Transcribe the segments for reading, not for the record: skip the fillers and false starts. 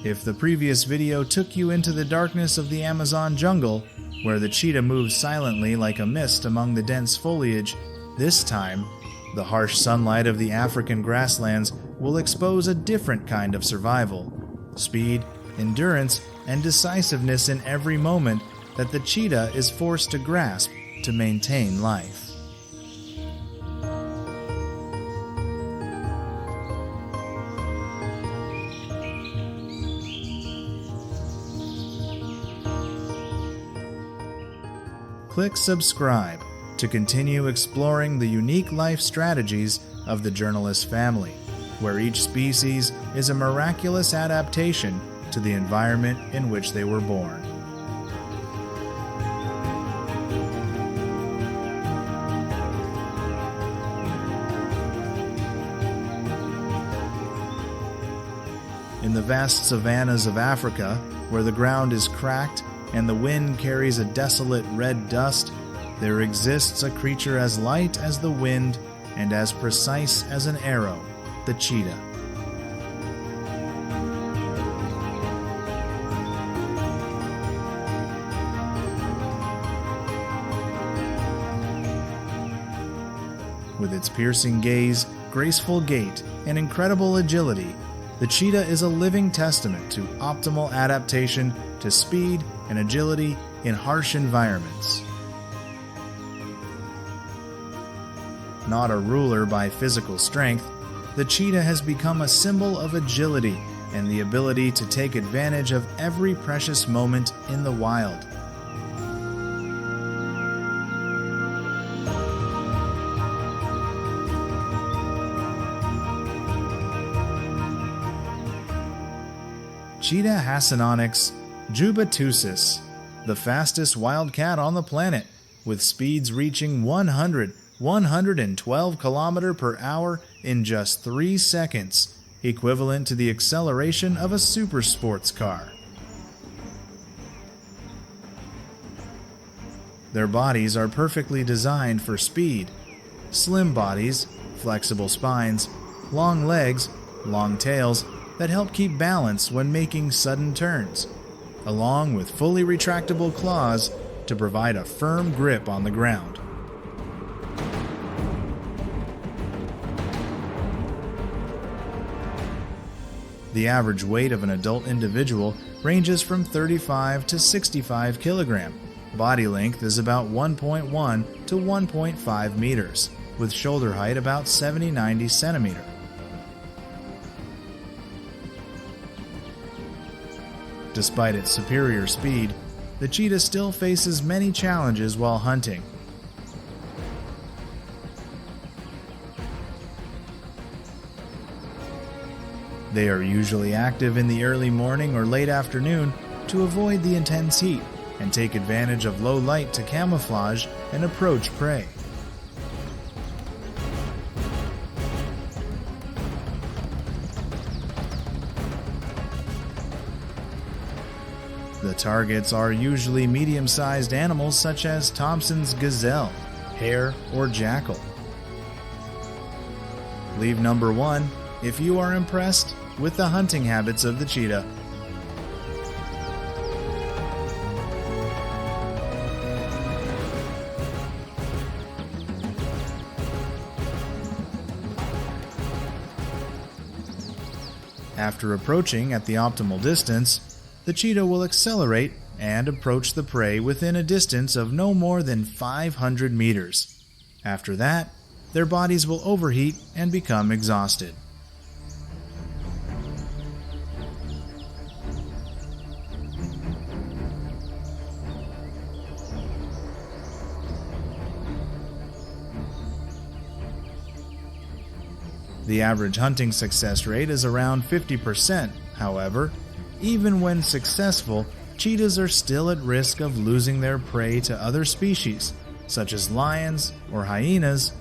If the previous video took you into the darkness of the Amazon jungle, where the cheetah moves silently like a mist among the dense foliage, this time, the harsh sunlight of the African grasslands will expose a different kind of survival. Speed, endurance, and decisiveness in every moment that the cheetah is forced to grasp to maintain life. Click subscribe to continue exploring the unique life strategies of the journalist family, where each species is a miraculous adaptation to the environment in which they were born. In the vast savannas of Africa, where the ground is cracked and the wind carries a desolate red dust, there exists a creature as light as the wind and as precise as an arrow, the cheetah. With its piercing gaze, graceful gait, and incredible agility, the cheetah is a living testament to optimal adaptation to speed and agility in harsh environments. Not a ruler by physical strength, the cheetah has become a symbol of agility and the ability to take advantage of every precious moment in the wild. Cheetah hasononyx jubatussus, the fastest wildcat on the planet, with speeds reaching 112 km per hour in just 3 seconds, equivalent to the acceleration of a super sports car. Their bodies are perfectly designed for speed. Slim bodies, flexible spines, long legs, long tails that help keep balance when making sudden turns, along with fully retractable claws to provide a firm grip on the ground. The average weight of an adult individual ranges from 35 to 65 kilograms. Body length is about 1.1 to 1.5 meters, with shoulder height about 70-90 centimeters. Despite its superior speed, the cheetah still faces many challenges while hunting. They are usually active in the early morning or late afternoon to avoid the intense heat and take advantage of low light to camouflage and approach prey. The targets are usually medium-sized animals such as Thompson's gazelle, hare, or jackal. Leave number 1 if you are impressed with the hunting habits of the cheetah. After approaching at the optimal distance, the cheetah will accelerate and approach the prey within a distance of no more than 500 meters. After that, their bodies will overheat and become exhausted. The average hunting success rate is around 50%. However, even when successful, cheetahs are still at risk of losing their prey to other species, such as lions or hyenas,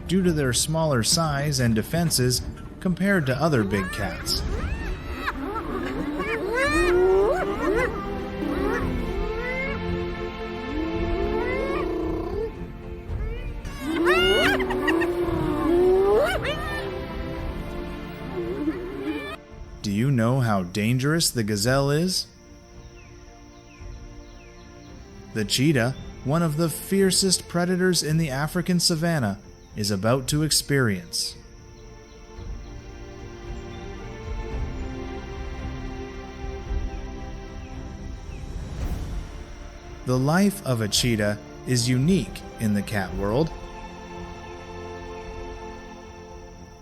due to their smaller size and defenses compared to other big cats. Do you know how dangerous the gazelle is? The cheetah, one of the fiercest predators in the African savannah, is about to experience. The life of a cheetah is unique in the cat world.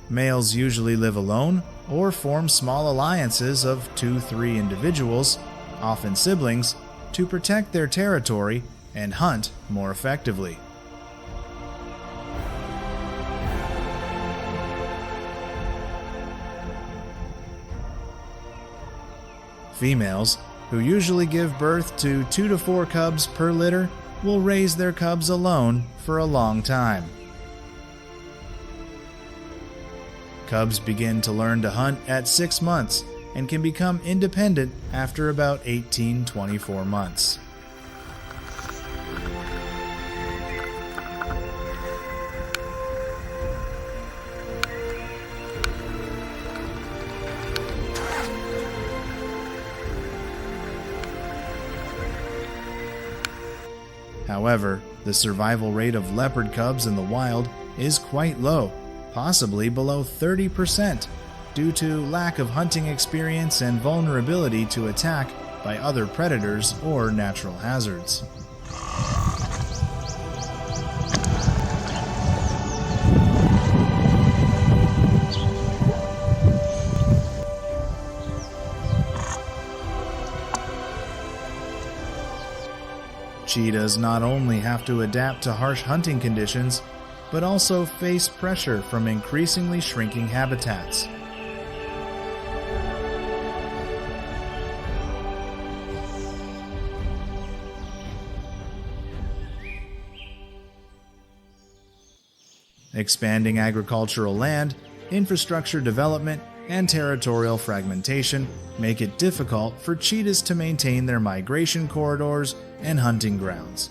Males usually live alone or form small alliances of 2-3 individuals, often siblings, to protect their territory and hunt more effectively. Females, who usually give birth to 2 to 4 cubs per litter, will raise their cubs alone for a long time. Cubs begin to learn to hunt at 6 months and can become independent after about 18-24 months. However, the survival rate of leopard cubs in the wild is quite low, possibly below 30%, due to lack of hunting experience and vulnerability to attack by other predators or natural hazards. Cheetahs not only have to adapt to harsh hunting conditions, but also face pressure from increasingly shrinking habitats. Expanding agricultural land, infrastructure development, and territorial fragmentation make it difficult for cheetahs to maintain their migration corridors and hunting grounds.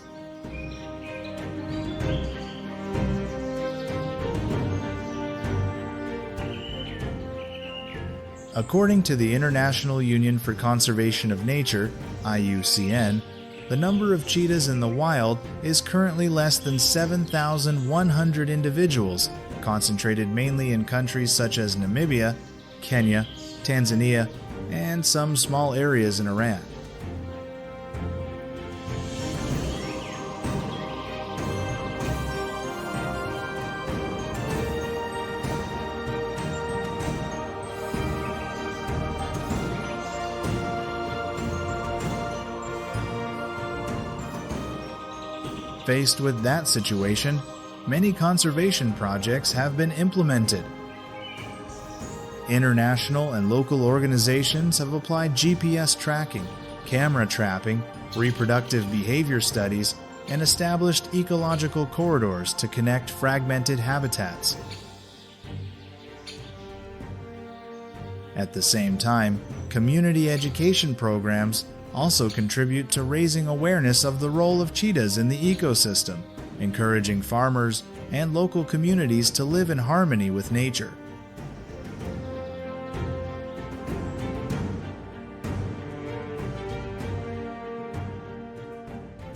According to the International Union for Conservation of Nature, IUCN, the number of cheetahs in the wild is currently less than 7,100 individuals, concentrated mainly in countries such as Namibia, Kenya, Tanzania, and some small areas in Iran. Faced with that situation, many conservation projects have been implemented. International and local organizations have applied GPS tracking, camera trapping, reproductive behavior studies, and established ecological corridors to connect fragmented habitats. At the same time, community education programs also contribute to raising awareness of the role of cheetahs in the ecosystem, encouraging farmers and local communities to live in harmony with nature.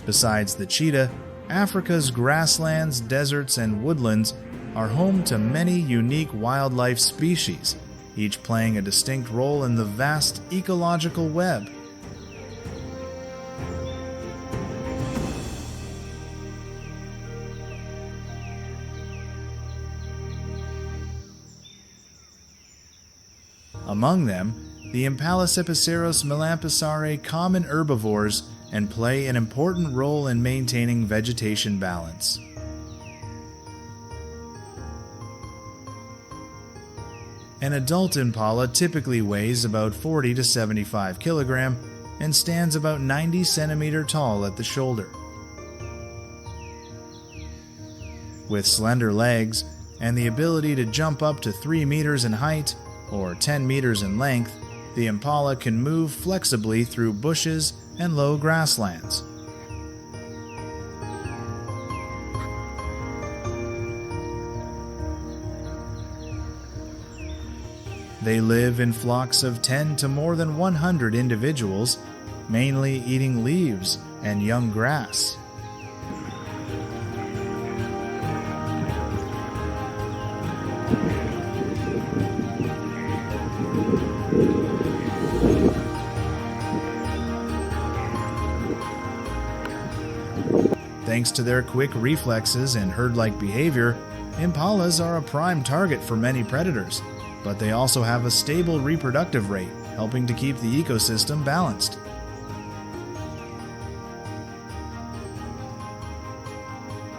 Besides the cheetah, Africa's grasslands, deserts, and woodlands are home to many unique wildlife species, each playing a distinct role in the vast ecological web. Among them, the Impalacipiceros melampusare common herbivores and play an important role in maintaining vegetation balance. An adult impala typically weighs about 40 to 75 kilograms and stands about 90 centimeters tall at the shoulder. With slender legs and the ability to jump up to 3 meters in height or 10 meters in length, the impala can move flexibly through bushes and low grasslands. They live in flocks of 10 to more than 100 individuals, mainly eating leaves and young grass. Thanks to their quick reflexes and herd-like behavior, impalas are a prime target for many predators, but they also have a stable reproductive rate, helping to keep the ecosystem balanced.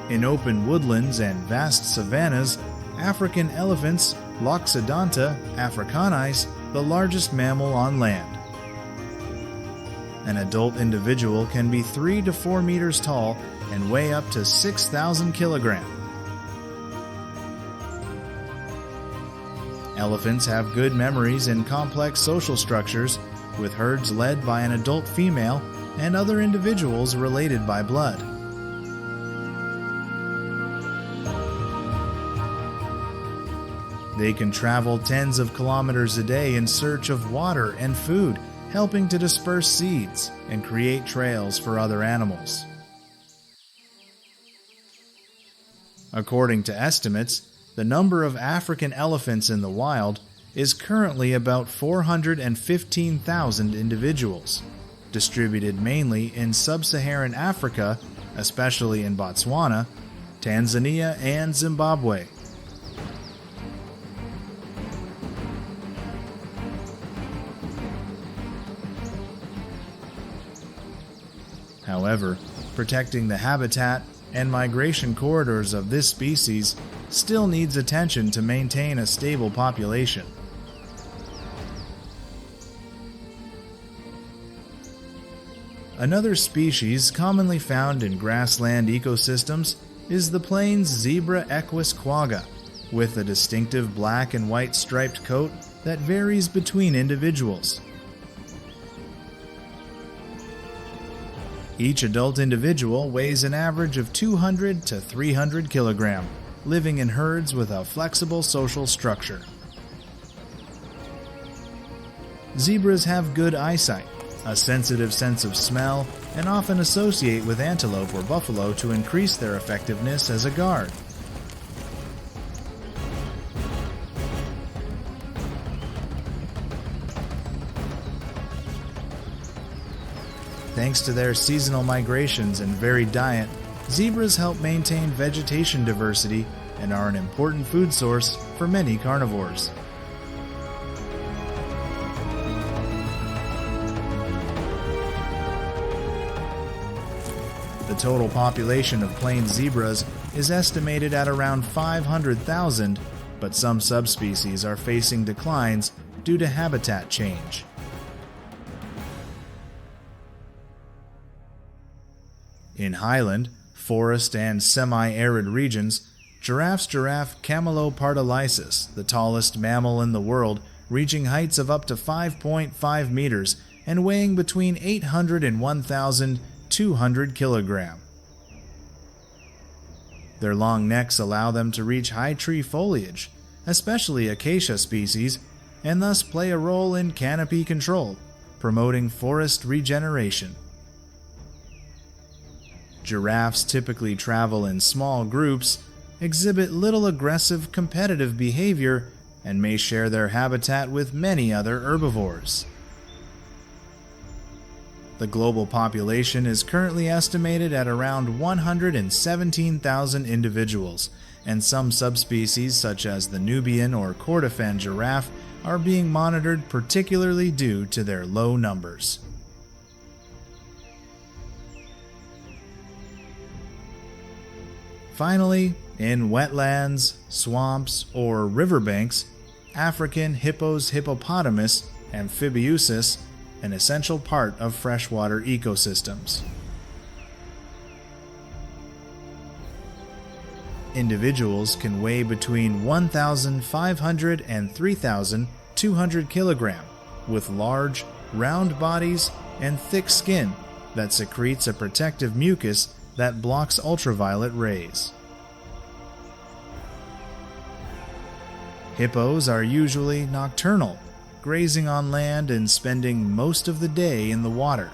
In open woodlands and vast savannas, African elephants, Loxodonta africanis, the largest mammal on land. An adult individual can be 3 to 4 meters tall and weigh up to 6,000 kilograms. Elephants have good memories and complex social structures, with herds led by an adult female and other individuals related by blood. They can travel tens of kilometers a day in search of water and food, helping to disperse seeds and create trails for other animals. According to estimates, the number of African elephants in the wild is currently about 415,000 individuals, distributed mainly in sub-Saharan Africa, especially in Botswana, Tanzania, and Zimbabwe. However, protecting the habitat and migration corridors of this species still needs attention to maintain a stable population. Another species commonly found in grassland ecosystems is the plains zebra equus quagga, with a distinctive black and white striped coat that varies between individuals. Each adult individual weighs an average of 200 to 300 kilograms, living in herds with a flexible social structure. Zebras have good eyesight, a sensitive sense of smell, and often associate with antelope or buffalo to increase their effectiveness as a guard. Thanks to their seasonal migrations and varied diet, zebras help maintain vegetation diversity and are an important food source for many carnivores. The total population of plains zebras is estimated at around 500,000, but some subspecies are facing declines due to habitat change. In highland, forest, and semi-arid regions, giraffe camelopardalysis, the tallest mammal in the world, reaching heights of up to 5.5 meters and weighing between 800 and 1,200 kilograms. Their long necks allow them to reach high tree foliage, especially acacia species, and thus play a role in canopy control, promoting forest regeneration. Giraffes typically travel in small groups, exhibit little aggressive competitive behavior, and may share their habitat with many other herbivores. The global population is currently estimated at around 117,000 individuals, and some subspecies such as the Nubian or Kordofan giraffe are being monitored particularly due to their low numbers. Finally, in wetlands, swamps, or riverbanks, African Hippos hippopotamus amphibiusis, an essential part of freshwater ecosystems. Individuals can weigh between 1,500 and 3,200 kilograms, with large, round bodies and thick skin that secretes a protective mucus that blocks ultraviolet rays. Hippos are usually nocturnal, grazing on land and spending most of the day in the water.